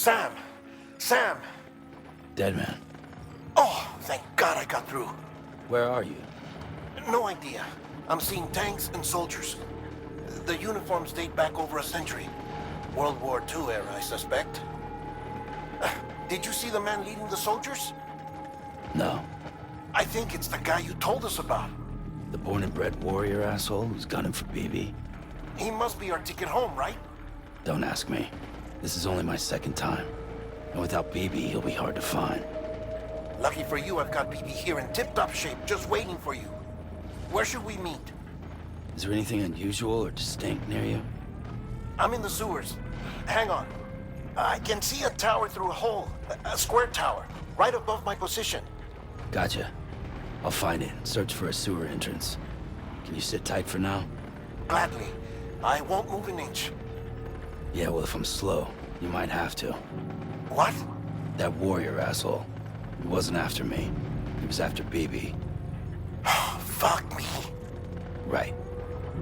Sam! Sam! Dead man. Oh, thank God I got through. Where are you? No idea. I'm seeing tanks and soldiers. The uniforms date back over a century. World War II era, I suspect. Did you see the man leading the soldiers? No. I think it's the guy you told us about. The born and bred warrior asshole who's gunning for BB? He must be our ticket home, right? Don't ask me. This is only my second time. And without BB, he'll be hard to find. Lucky for you, I've got BB here in tip-top shape, just waiting for you. Where should we meet? Is there anything unusual or distinct near you? I'm in the sewers. Hang on. I can see a tower through a hole, a square tower, right above my position. Gotcha. I'll find it. Search for a sewer entrance. Can you sit tight for now? Gladly. I won't move an inch. Yeah, well, if I'm slow, you might have to. What? That warrior asshole. He wasn't after me. He was after BB. Fuck me. Right.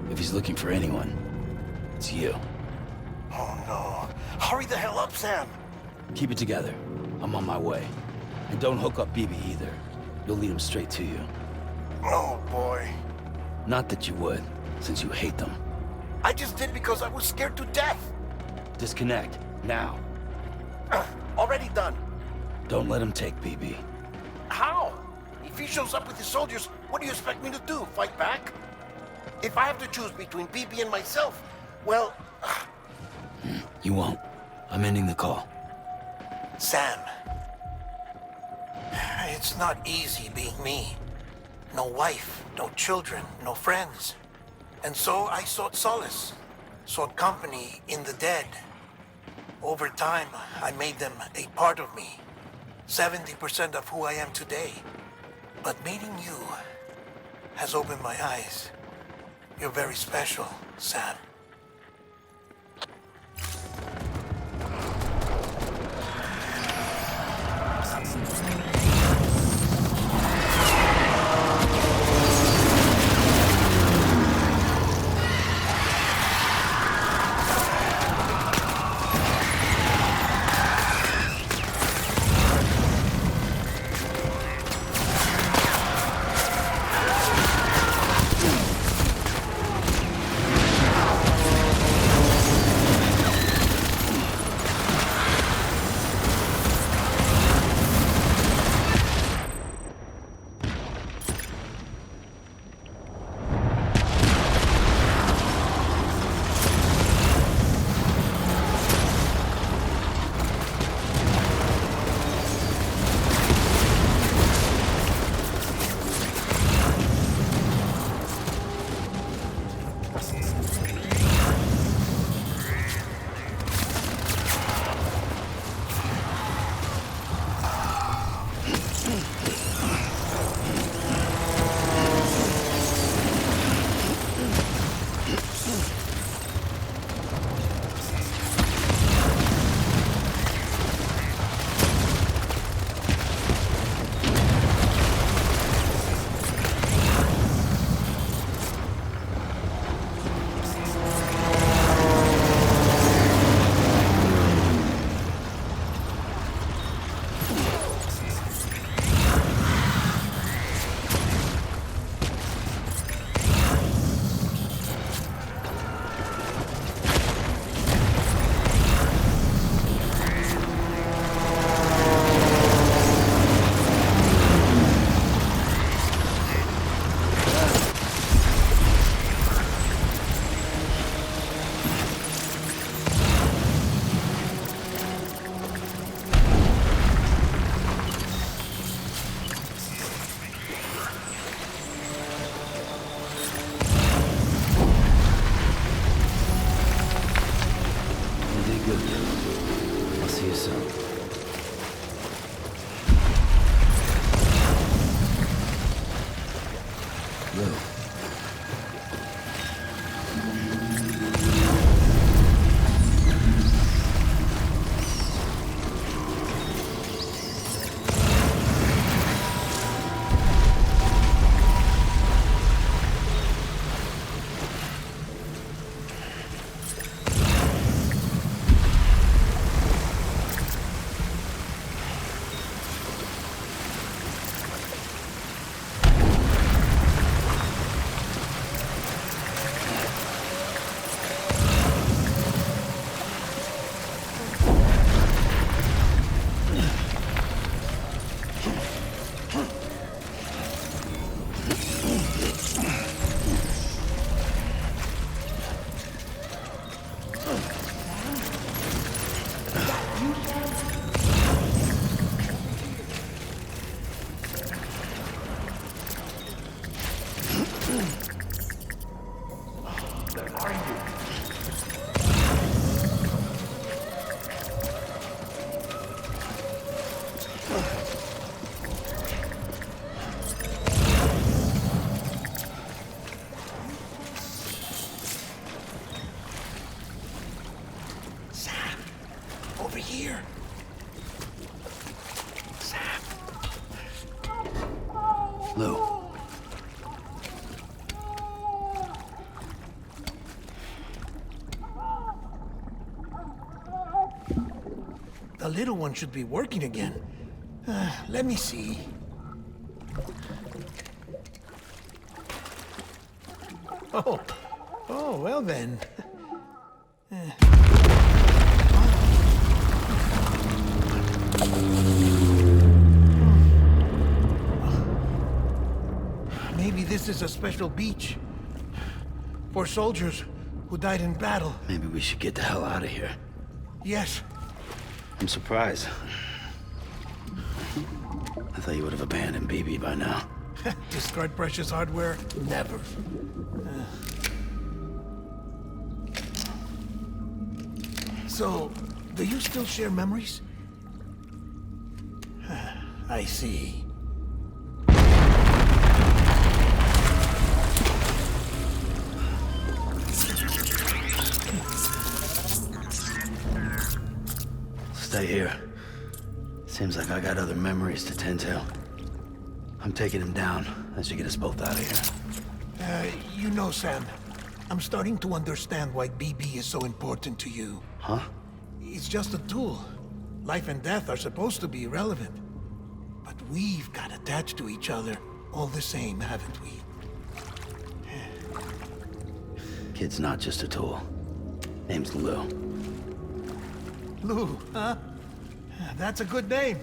If he's looking for anyone, it's you. Oh no. Hurry the hell up, Sam. Keep it together. I'm on my way. And don't hook up BB either. You'll lead him straight to you. Oh boy. Not that you would, since you hate them. I just did because I was scared to death. Disconnect, now. Already done. Don't let him take BB. How? If he shows up with his soldiers, what do you expect me to do? Fight back? If I have to choose between BB and myself, well... You won't. I'm ending the call. Sam. It's not easy being me. No wife, no children, no friends. And so I sought solace, sought company in the dead. Over time, I made them a part of me. 70% of who I am today. But meeting you has opened my eyes. You're very special, Sam. Sam, over here. Sam. Lou. The little one should be working again. Let me see. Oh, well then. Maybe this is a special beach for soldiers who died in battle. Maybe we should get the hell out of here. Yes. I'm surprised. I thought you would have abandoned BB by now. Discard precious hardware? Never. So, do you still share memories? I see. Stay here. Seems like I got other memories to tend to. I'm taking him down. That should get us both out of here. You know, Sam, I'm starting to understand why BB is so important to you. Huh? It's just a tool. Life and death are supposed to be irrelevant. But we've got attached to each other all the same, haven't we? Kid's not just a tool. Name's Lou. Lou, huh? That's a good name.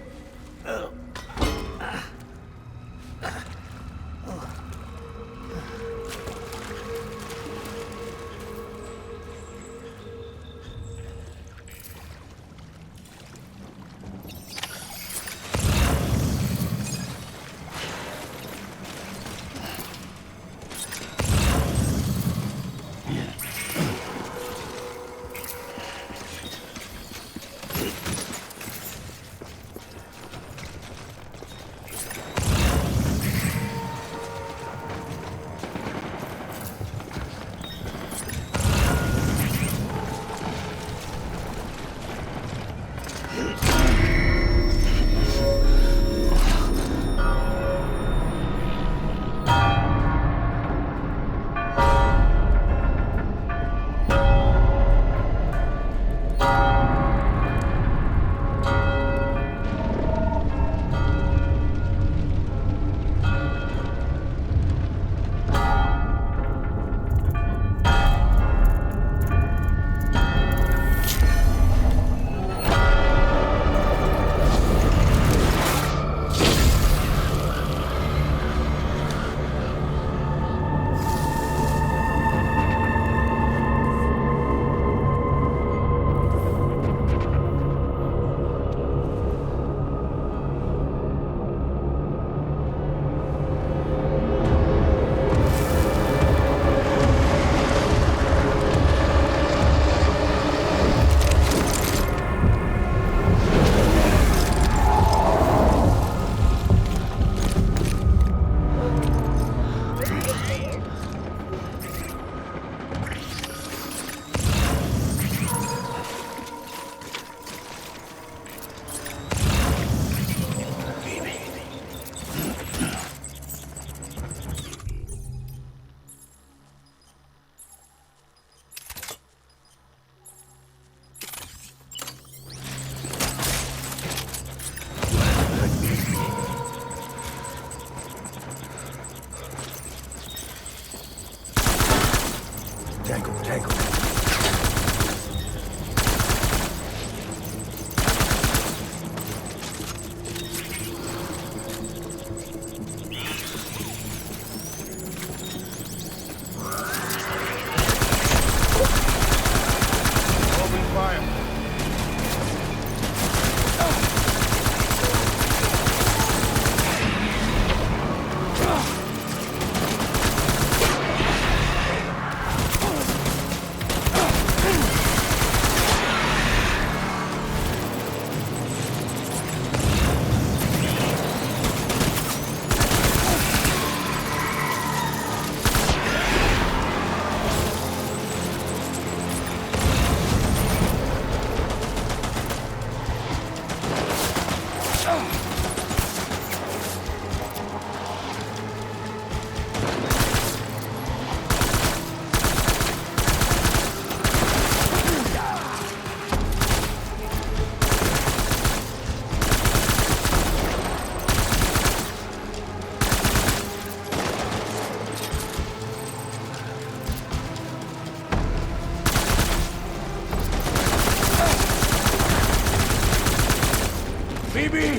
Phoebe!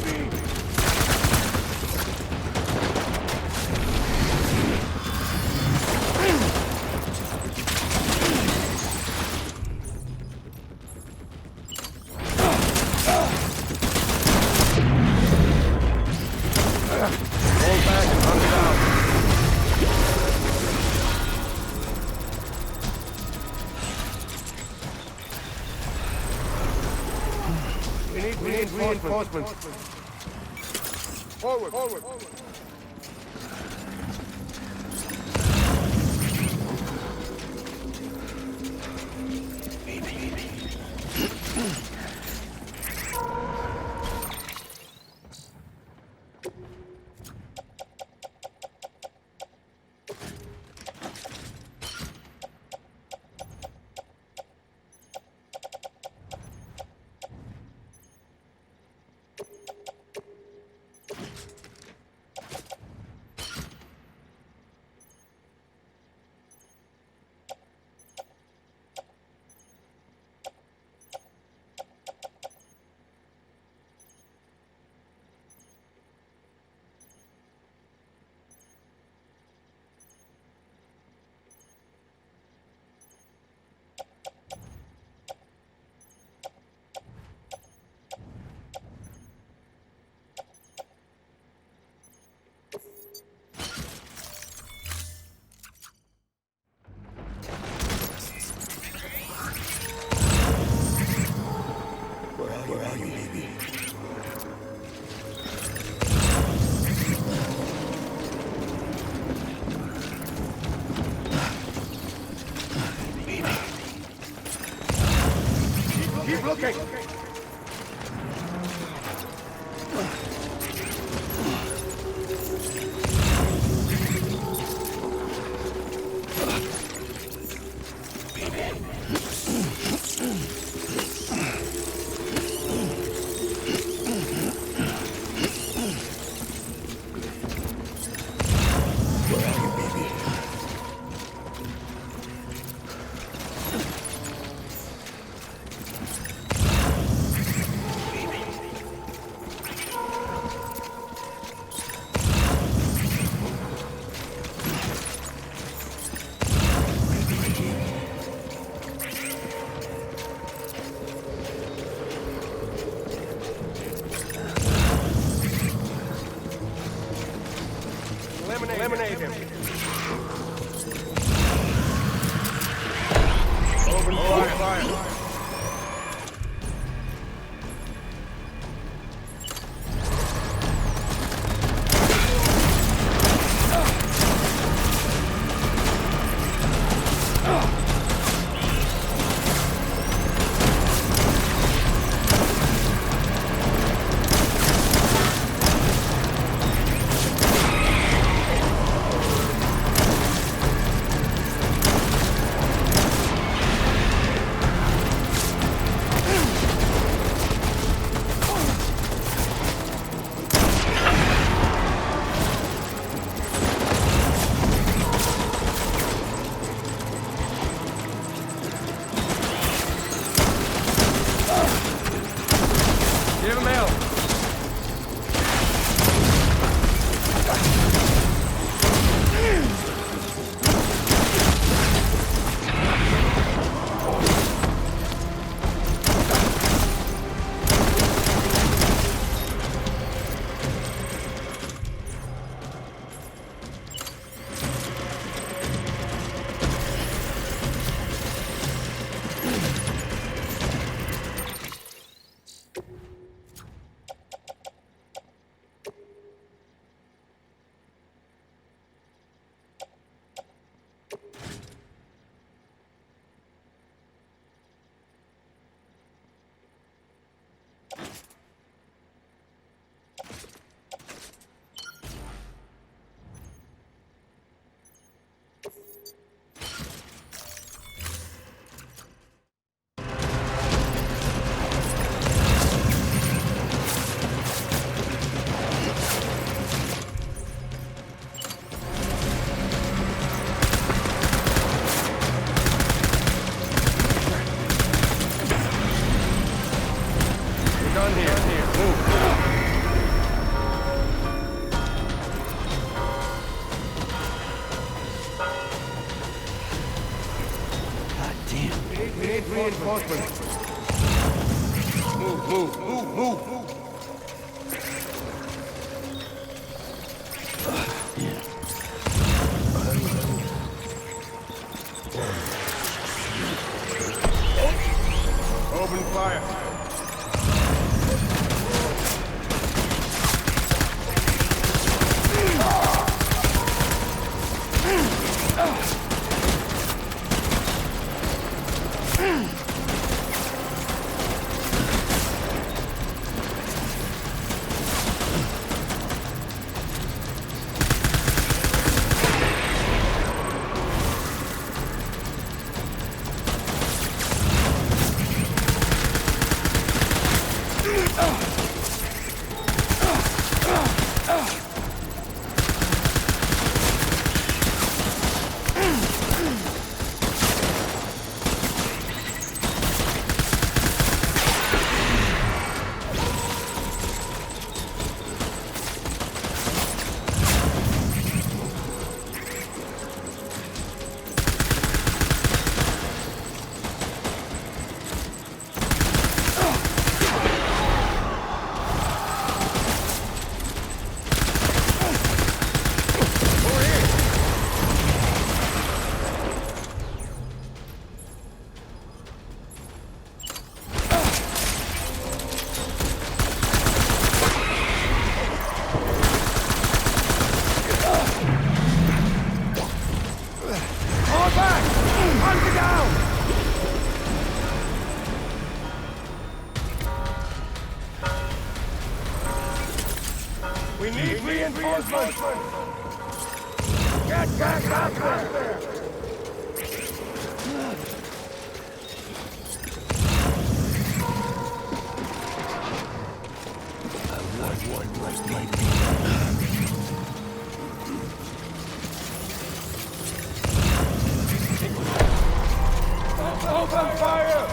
We need reinforcements. Forward, forward. Where are you, baby? Keep looking! Eliminate him. Open fire. Reinforcements. Move. Open fire. We need reinforcements! Get back out there! I want one like my Open fire!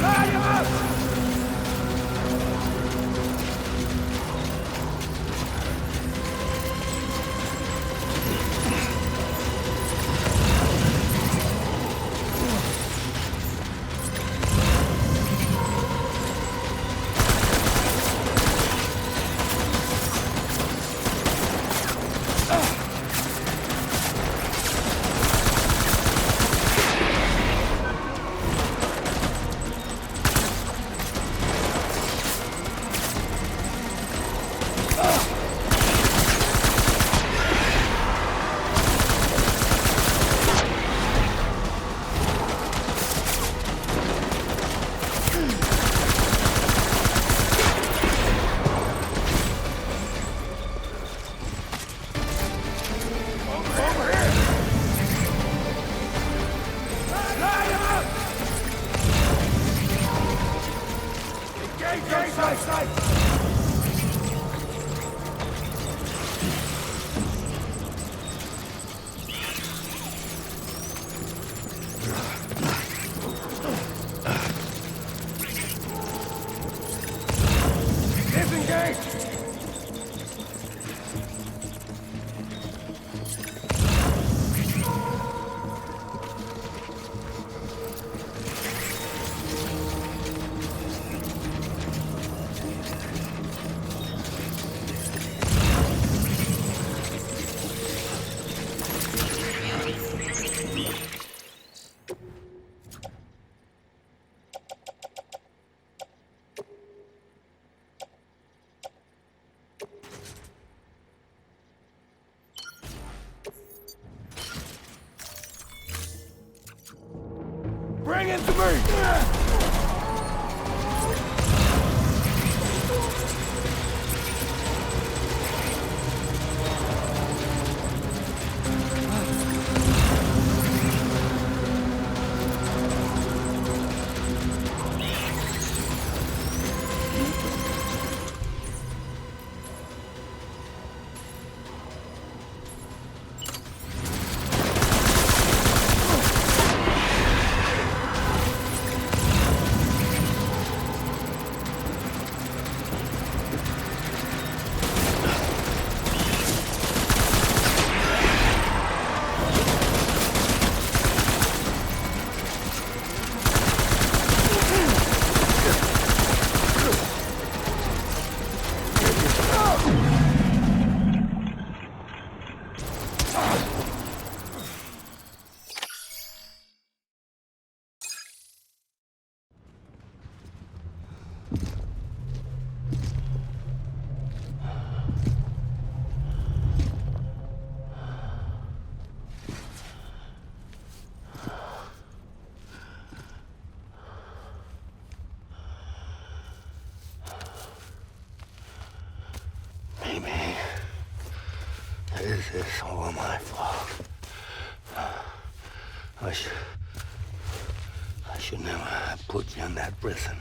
Light him up! Bring it to me! It's all my fault. I should never have put you in that prison.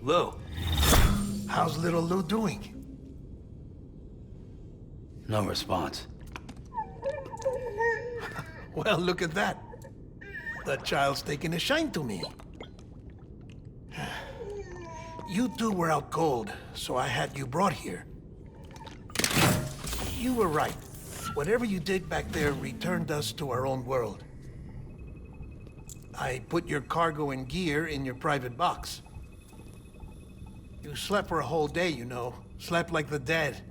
Lou, how's little Lou doing? No response. Well, look at that. The child's taking a shine to me. You two were out cold, so I had you brought here. You were right. Whatever you did back there returned us to our own world. I put your cargo and gear in your private box. You slept for a whole day, you know. Slept like the dead.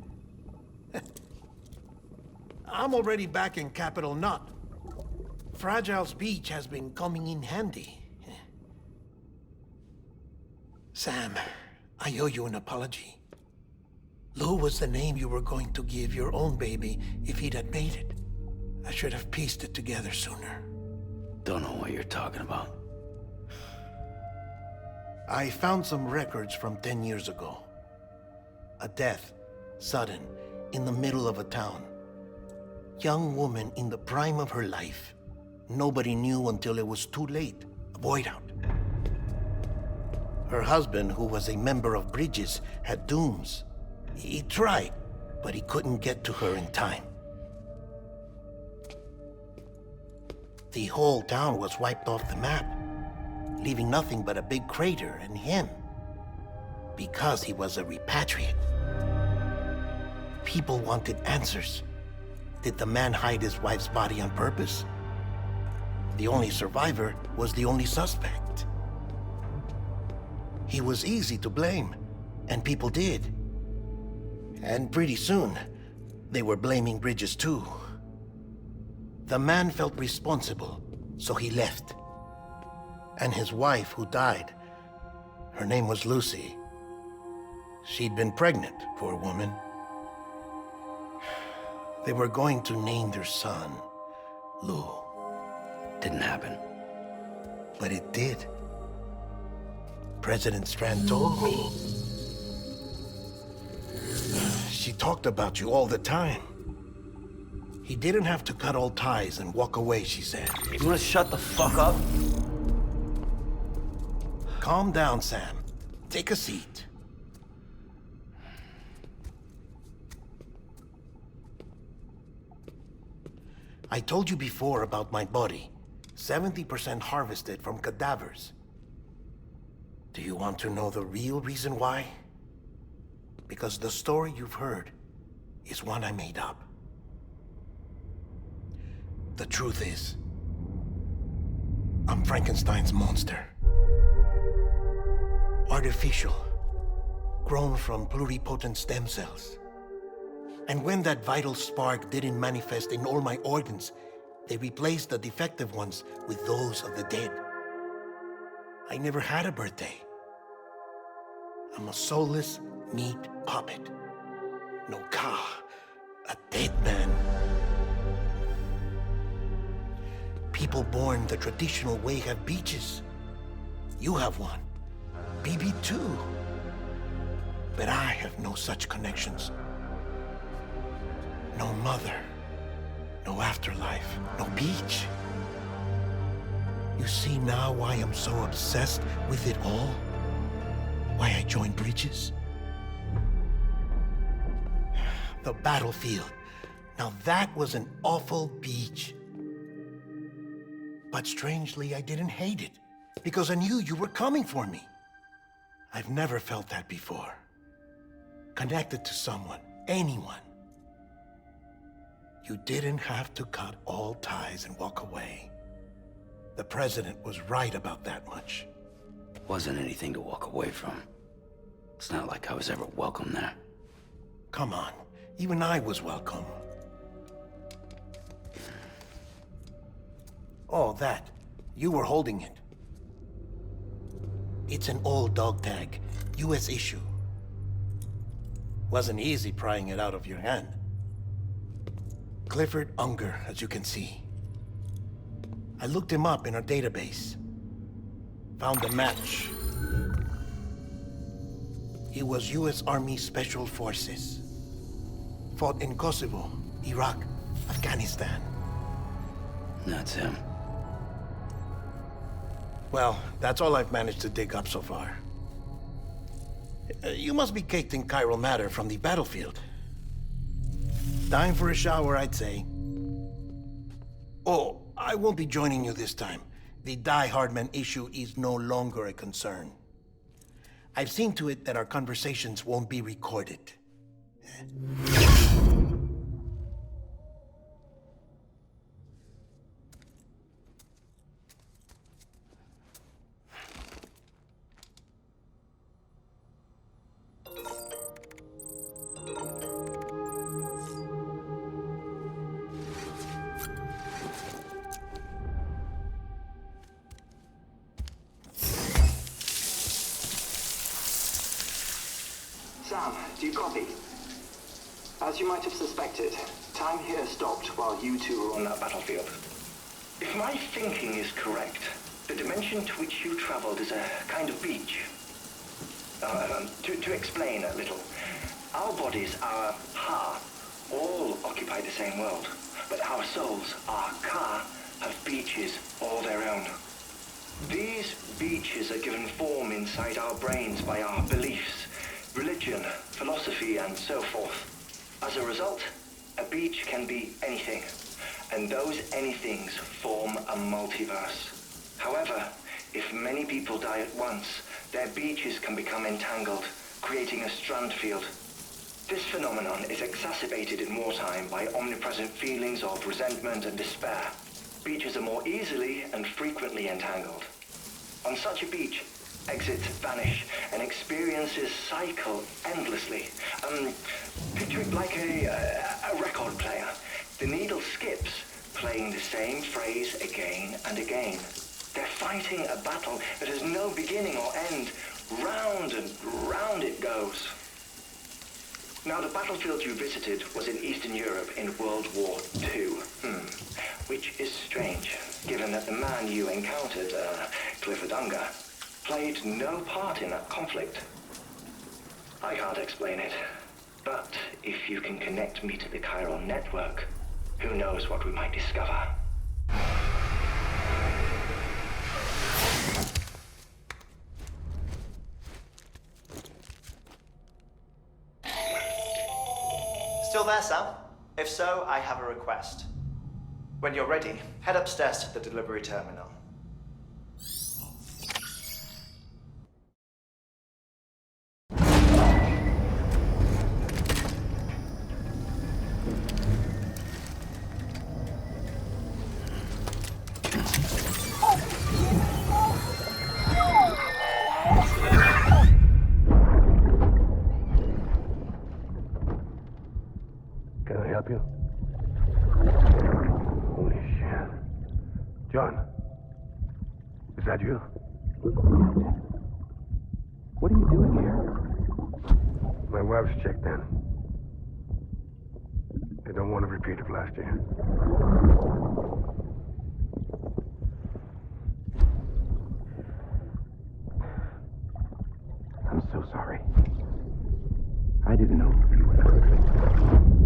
I'm already back in Capital Knot. Fragile's beach has been coming in handy. Sam, I owe you an apology. Lou was the name you were going to give your own baby if he'd had made it. I should have pieced it together sooner. Don't know what you're talking about. I found some records from 10 years ago. A death, sudden, in the middle of a town. Young woman in the prime of her life. Nobody knew until it was too late. A void out. Her husband, who was a member of Bridges, had dooms. He tried, but he couldn't get to her in time. The whole town was wiped off the map. leaving nothing but a big crater and him. Because he was a repatriate. People wanted answers. Did the man hide his wife's body on purpose? The only survivor was the only suspect. He was easy to blame, and people did. And pretty soon, they were blaming Bridges too. The man felt responsible, so he left. And his wife, who died, her name was Lucy. She'd been pregnant, poor woman. They were going to name their son Lou. Didn't happen. But it did. President Strand told me. She talked about you all the time. He didn't have to cut all ties and walk away, she said. You wanna shut the fuck up? Calm down, Sam. Take a seat. I told you before about my body. 70% harvested from cadavers. Do you want to know the real reason why? Because the story you've heard is one I made up. The truth is, I'm Frankenstein's monster. Artificial, grown from pluripotent stem cells. And when that vital spark didn't manifest in all my organs, they replaced the defective ones with those of the dead. I never had a birthday. I'm a soulless meat puppet. No car, a dead man. People born the traditional way have beaches. You have one. BB too. But I have no such connections. No mother, no afterlife, no beach. You see now why I'm so obsessed with it all? Why I joined Bridges? The battlefield. Now that was an awful beach. But strangely, I didn't hate it, because I knew you were coming for me. I've never felt that before. Connected to someone, anyone. You didn't have to cut all ties and walk away. The president was right about that much. Wasn't anything to walk away from. It's not like I was ever welcome there. Come on, even I was welcome. Oh, that. You were holding it. It's an old dog tag, US issue. Wasn't easy prying it out of your hand. Clifford Unger, as you can see. I looked him up in our database. Found a match. He was US Army Special Forces. Fought in Kosovo, Iraq, Afghanistan. That's him. Well, that's all I've managed to dig up so far. You must be caked in chiral matter from the battlefield. Time for a shower, I'd say. Oh, I won't be joining you this time. The Die Hardman issue is no longer a concern. I've seen to it that our conversations won't be recorded. Sam, do you copy? As you might have suspected, time here stopped while you two were on that battlefield. If my thinking is correct, the dimension to which you traveled is a kind of beach. To explain a little, our bodies, our ha, all occupy the same world, but our souls, our ka, have beaches all their own. These beaches are given form inside our brains by our beliefs, religion, philosophy, and so forth. As a result, a beach can be anything, and those anythings form a multiverse. However, if many people die at once, their beaches can become entangled, creating a strand field. This phenomenon is exacerbated in wartime by omnipresent feelings of resentment and despair. Beaches are more easily and frequently entangled. On such a beach, exits vanish and experiences cycle endlessly. Picture it like a record player. The needle skips, playing the same phrase again and again. They're fighting a battle that has no beginning or end. Round and round it goes. Now, the battlefield you visited was in Eastern Europe in World War II. Which is strange, given that the man you encountered, Clifford Unger, played no part in that conflict. I can't explain it, but if you can connect me to the chiral network, who knows what we might discover. Still there, Sam? If so, I have a request. When you're ready, head upstairs to the delivery terminal. Can I help you? Holy shit. John, is that you? What are you doing here? My wife's checked in. They don't want to repeat of last year. I'm so sorry. I didn't know who you were.